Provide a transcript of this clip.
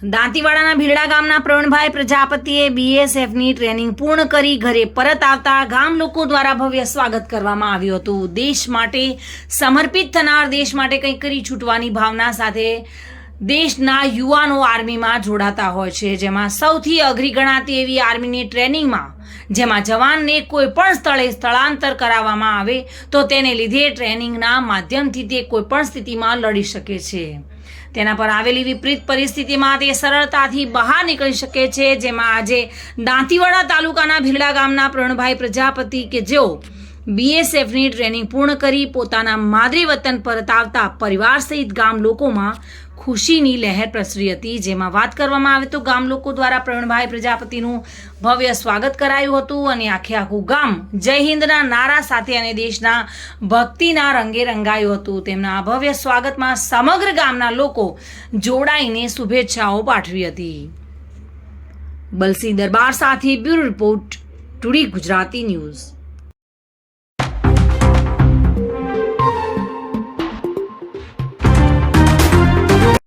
દાંતીવાડાના ભીલડા ગામના પ્રવીણભાઈ પ્રજાપતિએ બીએસએફની ટ્રેનિંગ પૂર્ણ કરી ઘરે પરત આવતા ગામ લોકો દ્વારા ભવ્ય સ્વાગત કરવામાં આવ્યું હતું। દેશ માટે સમર્પિત થનાર, દેશ માટે કંઈક કરી છૂટવાની ભાવના સાથે દેશના યુવાનો આર્મીમાં જોડાતા હોય છે, જેમાં સૌથી અઘરી ગણાતી એવી આર્મીની ટ્રેનિંગમાં જેમાં જવાનને કોઈ પણ સ્થળે સ્થળાંતર કરાવવામાં આવે તો તેને લીધે ટ્રેનિંગના માધ્યમથી તે કોઈ પણ સ્થિતિમાં લડી શકે છે। તેના પર આવેલી વિપરીત પરિસ્થિતિમાં તે સરળતાથી બહાર નીકળી શકે છે, જેમાં આજે દાંતીવાડા તાલુકાના ભીલડા ગામના પ્રવીણભાઈ પ્રજાપતિ કે જેઓ બીએસએફની ટ્રેનિંગ પૂર્ણ કરી પોતાના માદરી વતન પરત આવતા પરિવાર સહિત ગામ લોકોમાં ખુશીની લહેર પ્રસરી હતી। જેમાં વાત કરવામાં આવે તો ગામ લોકો દ્વારા પ્રવીણભાઈ પ્રજાપતિનું ભવ્ય સ્વાગત કરાયું હતું અને આખું ગામ જય હિન્દના નારા સાથે અને દેશના ભક્તિના રંગે રંગાયું હતું। તેમના આ ભવ્ય સ્વાગતમાં સમગ્ર ગામના લોકો જોડાઈને શુભેચ્છાઓ પાઠવી હતી। બલસી દરબાર સાથે bureau report, today Gujarati news.